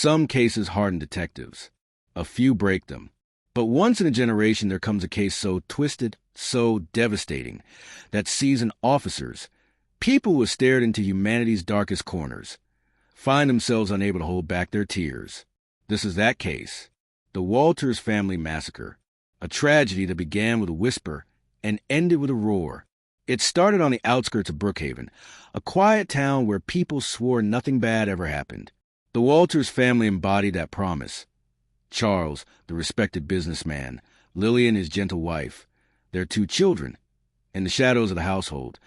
Some cases harden detectives. A few break them. But once in a generation there comes a case so twisted, so devastating, that seasoned officers, people who have stared into humanity's darkest corners, find themselves unable to hold back their tears. This is that case, the Walters Family Massacre, a tragedy that began with a whisper and ended with a roar. It started on the outskirts of Brookhaven, a quiet town where people swore nothing bad ever happened. The Walters family embodied that promise. Charles, the respected businessman, Lillian, his gentle wife, their 2 children, in the shadows of the household,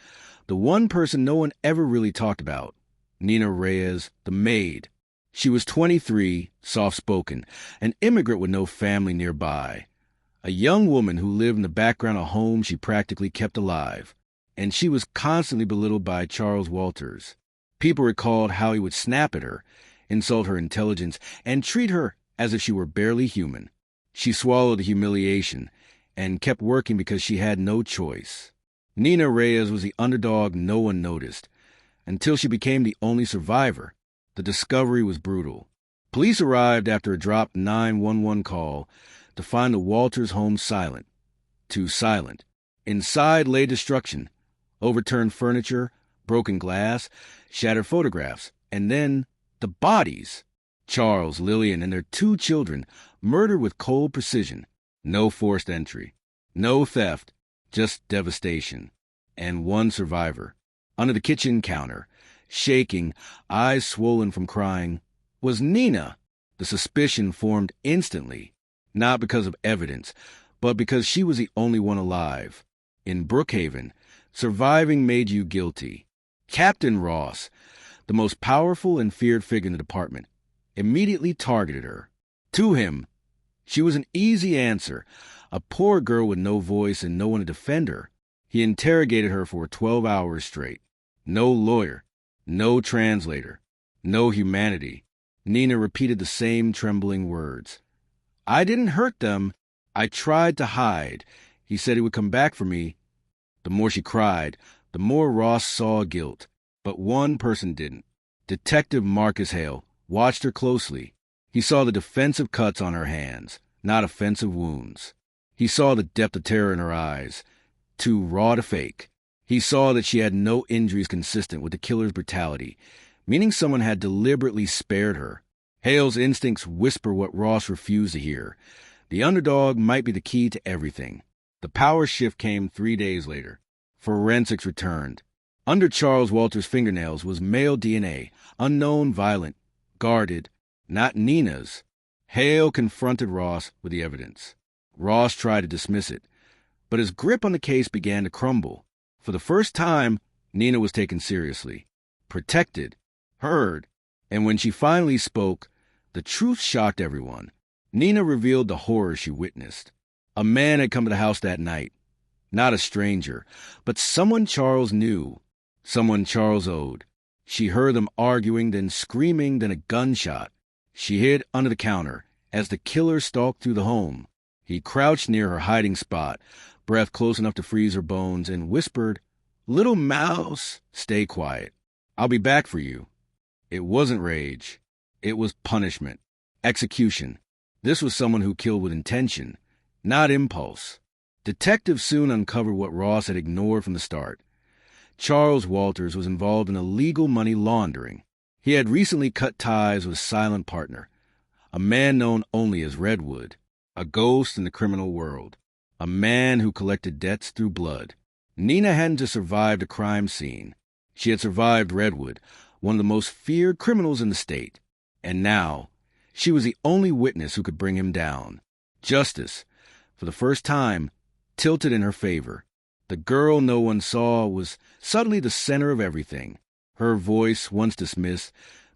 the one person no one ever really talked about, Nina Reyes, the maid. She was 23, soft-spoken, an immigrant with no family nearby, a young woman who lived in the background of a home she practically kept alive, and she was constantly belittled by Charles Walters. People recalled how he would snap at her, insult her intelligence, and treat her as if she were barely human. She swallowed the humiliation and kept working because she had no choice. Nina Reyes was the underdog no one noticed, until she became the only survivor. The discovery was brutal. Police arrived after a dropped 911 call to find the Walters home silent. Too silent. Inside lay destruction, overturned furniture, broken glass, shattered photographs, and then the bodies. Charles, Lillian, and their 2 children murdered with cold precision. No forced entry. No theft. Just devastation. And one survivor. Under the kitchen counter, shaking, eyes swollen from crying, was Nina. The suspicion formed instantly, not because of evidence, but because she was the only one alive. In Brookhaven, surviving made you guilty. Captain Ross, the most powerful and feared figure in the department, immediately targeted her. To him, she was an easy answer, a poor girl with no voice and no one to defend her. He interrogated her for 12 hours straight. No lawyer, no translator, no humanity. Nina repeated the same trembling words. "I didn't hurt them. I tried to hide. He said he would come back for me." The more she cried, the more Ross saw guilt. But one person didn't. Detective Marcus Hale watched her closely. He saw the defensive cuts on her hands, not offensive wounds. He saw the depth of terror in her eyes, too raw to fake. He saw that she had no injuries consistent with the killer's brutality, meaning someone had deliberately spared her. Hale's instincts whisper what Ross refused to hear. The underdog might be the key to everything. The power shift came 3 days later. Forensics returned. Under Charles Walters' fingernails was male DNA, unknown, violent, guarded, not Nina's. Hale confronted Ross with the evidence. Ross tried to dismiss it, but his grip on the case began to crumble. For the first time, Nina was taken seriously, protected, heard, and when she finally spoke, the truth shocked everyone. Nina revealed the horror she witnessed. A man had come to the house that night. Not a stranger, but someone Charles knew, someone Charles owed. She heard them arguing, then screaming, then a gunshot. She hid under the counter as the killer stalked through the home. He crouched near her hiding spot, breath close enough to freeze her bones, and whispered, "Little mouse, stay quiet. I'll be back for you." It wasn't rage. It was punishment. Execution. This was someone who killed with intention, not impulse. Detectives soon uncovered what Ross had ignored from the start. Charles Walters was involved in illegal money laundering. He had recently cut ties with a silent partner, a man known only as Redwood, a ghost in the criminal world, a man who collected debts through blood. Nina hadn't just survived a crime scene. She had survived Redwood, one of the most feared criminals in the state. And now, she was the only witness who could bring him down. Justice, for the first time, tilted in her favor. The girl no one saw was suddenly the center of everything. Her voice, once dismissed,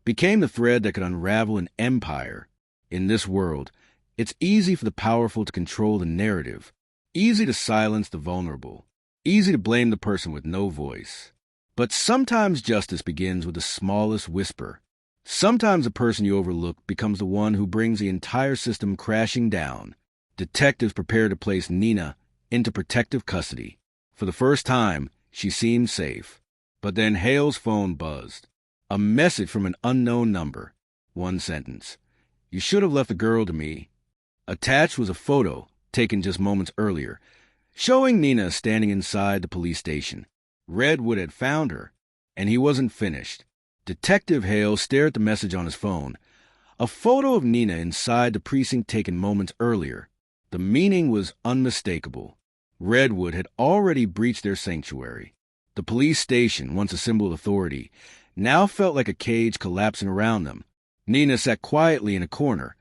became the thread that could unravel an empire. In this world, it's easy for the powerful to control the narrative, easy to silence the vulnerable, easy to blame the person with no voice. But sometimes justice begins with the smallest whisper. Sometimes the person you overlook becomes the one who brings the entire system crashing down. Detectives prepared to place Nina into protective custody. For the first time, she seemed safe. But then Hale's phone buzzed. A message from an unknown number. One sentence. You should have left the girl to me. Attached was a photo taken just moments earlier, showing Nina standing inside the police station. Redwood had found her, and he wasn't finished. Detective Hale stared at the message on his phone. A photo of Nina inside the precinct taken moments earlier. The meaning was unmistakable. Redwood had already breached their sanctuary. The police station, once a symbol of authority, now felt like a cage collapsing around them. Nina sat quietly in a corner,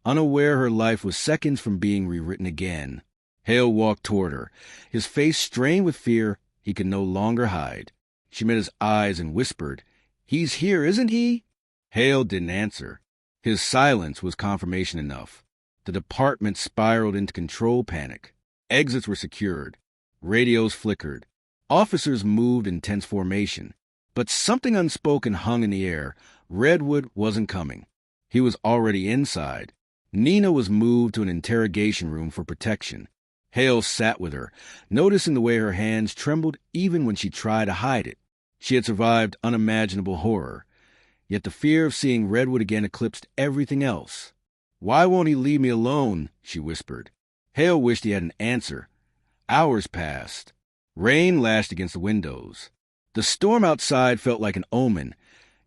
unaware her life was seconds from being rewritten again. Hale walked toward her, his face strained with fear he could no longer hide. She met his eyes and whispered, "He's here, isn't he?" Hale didn't answer. His silence was confirmation enough. The department spiraled into control panic. Exits were secured. Radios flickered. Officers moved in tense formation. But something unspoken hung in the air. Redwood wasn't coming. He was already inside. Nina was moved to an interrogation room for protection. Hale sat with her, noticing the way her hands trembled even when she tried to hide it. She had survived unimaginable horror. Yet the fear of seeing Redwood again eclipsed everything else. "Why won't he leave me alone?" she whispered. Hale wished he had an answer. Hours passed. Rain lashed against the windows. The storm outside felt like an omen,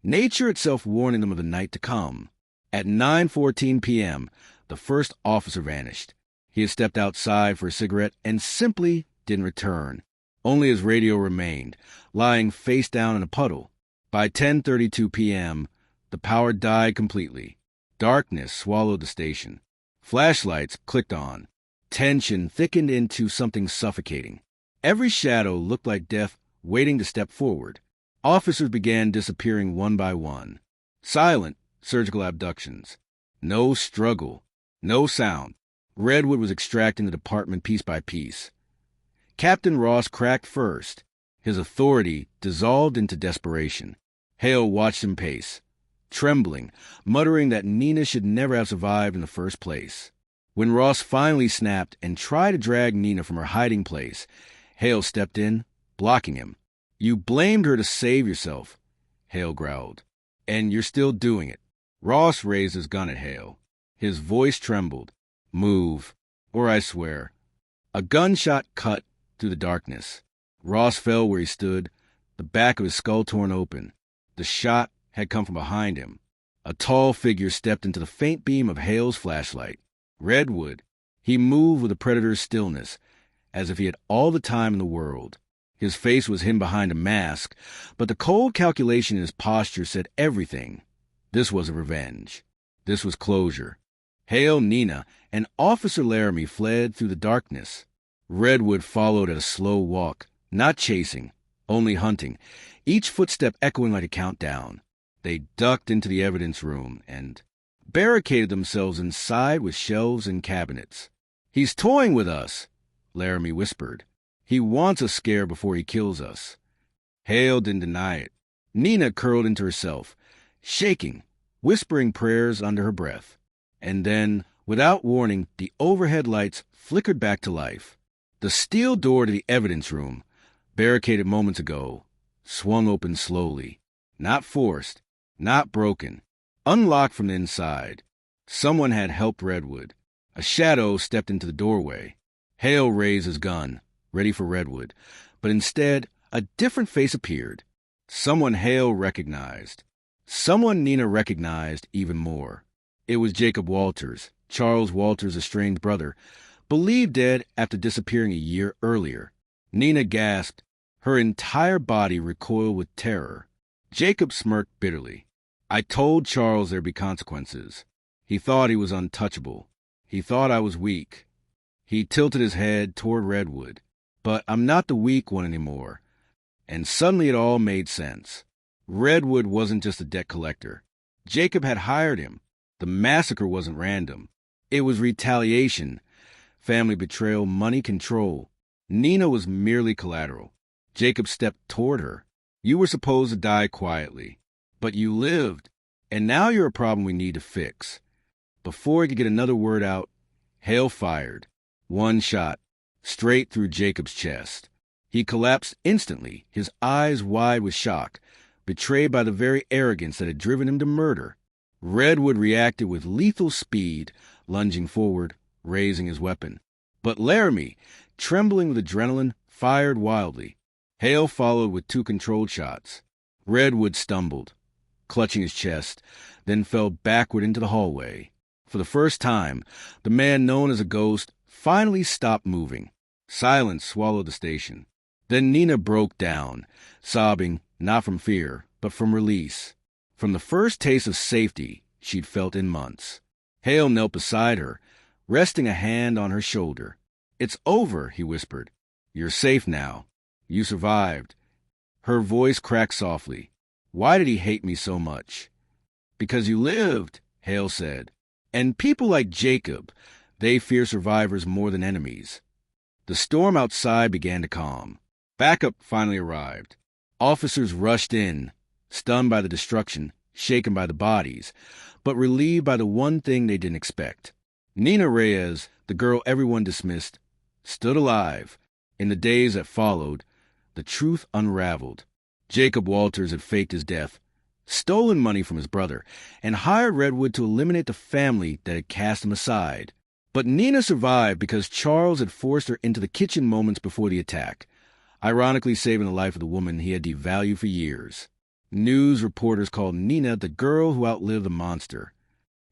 nature itself warning them of the night to come. At 9:14 p.m., the first officer vanished. He had stepped outside for a cigarette and simply didn't return. Only his radio remained, lying face down in a puddle. By 10:32 p.m., the power died completely. Darkness swallowed the station. Flashlights clicked on. Tension thickened into something suffocating. Every shadow looked like death waiting to step forward. Officers began disappearing one by one. Silent surgical abductions. No struggle. No sound. Redwood was extracting the department piece by piece. Captain Ross cracked first. His authority dissolved into desperation. Hale watched him pace, trembling, muttering that Nina should never have survived in the first place. When Ross finally snapped and tried to drag Nina from her hiding place, Hale stepped in, blocking him. "You blamed her to save yourself," Hale growled. "And you're still doing it." Ross raised his gun at Hale. His voice trembled. "Move, or I swear." A gunshot cut through the darkness. Ross fell where he stood, the back of his skull torn open. The shot had come from behind him. A tall figure stepped into the faint beam of Hale's flashlight. Redwood. He moved with a predator's stillness, as if he had all the time in the world. His face was hidden behind a mask, but the cold calculation in his posture said everything. This was a revenge. This was closure. Hale, Nina, and Officer Laramie fled through the darkness. Redwood followed at a slow walk, not chasing, only hunting, each footstep echoing like a countdown. They ducked into the evidence room and barricaded themselves inside with shelves and cabinets. "He's toying with us," Laramie whispered. "He wants a scare before he kills us." Hale didn't deny it. Nina curled into herself, shaking, whispering prayers under her breath. And then, without warning, the overhead lights flickered back to life. The steel door to the evidence room, barricaded moments ago, swung open slowly. Not forced, not broken, unlocked from the inside. Someone had helped Redwood. A shadow stepped into the doorway. Hale raised his gun, ready for Redwood, but instead, a different face appeared. Someone Hale recognized. Someone Nina recognized even more. It was Jacob Walters, Charles Walters' estranged brother, believed dead after disappearing a year earlier. Nina gasped. Her entire body recoiled with terror. Jacob smirked bitterly. "I told Charles there'd be consequences. He thought he was untouchable. He thought I was weak." He tilted his head toward Redwood. "But I'm not the weak one anymore." And suddenly it all made sense. Redwood wasn't just a debt collector. Jacob had hired him. The massacre wasn't random. It was retaliation, family betrayal, money control. Nina was merely collateral. Jacob stepped toward her. "You were supposed to die quietly, but you lived, and now you're a problem we need to fix." Before he could get another word out, Hale fired. One shot, straight through Jacob's chest. He collapsed instantly, his eyes wide with shock, betrayed by the very arrogance that had driven him to murder. Redwood reacted with lethal speed, lunging forward, raising his weapon. But Laramie, trembling with adrenaline, fired wildly. Hale followed with 2 controlled shots. Redwood stumbled, clutching his chest, then fell backward into the hallway. For the first time, the man known as a ghost finally stopped moving. Silence swallowed the station. Then Nina broke down, sobbing not from fear, but from release, from the first taste of safety she'd felt in months. Hale knelt beside her, resting a hand on her shoulder. "It's over," he whispered. "You're safe now. You survived." Her voice cracked softly. "Why did he hate me so much?" "Because you lived," Hale said. "And people like Jacob, they fear survivors more than enemies." The storm outside began to calm. Backup finally arrived. Officers rushed in, stunned by the destruction, shaken by the bodies, but relieved by the one thing they didn't expect. Nina Reyes, the girl everyone dismissed, stood alive. In the days that followed, the truth unraveled. Jacob Walters had faked his death, stolen money from his brother, and hired Redwood to eliminate the family that had cast him aside. But Nina survived because Charles had forced her into the kitchen moments before the attack, ironically saving the life of the woman he had devalued for years. News reporters called Nina the girl who outlived the monster.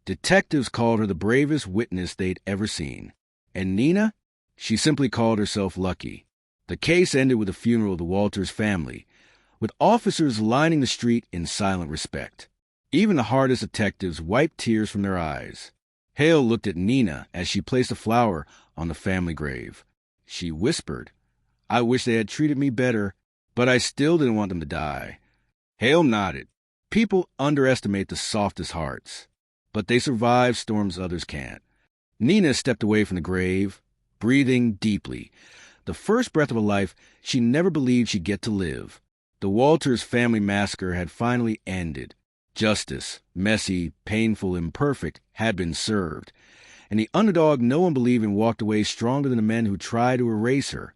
Detectives called her the bravest witness they'd ever seen. And Nina? She simply called herself lucky. The case ended with the funeral of the Walters family, with officers lining the street in silent respect. Even the hardest detectives wiped tears from their eyes. Hale looked at Nina as she placed a flower on the family grave. She whispered, "I wish they had treated me better, but I still didn't want them to die." Hale nodded. People underestimate the softest hearts, but they survive storms others can't. Nina stepped away from the grave, breathing deeply. The first breath of a life she never believed she'd get to live. The Walters Family Massacre had finally ended. Justice, messy, painful, imperfect, had been served. And the underdog no one believed in walked away stronger than the men who tried to erase her.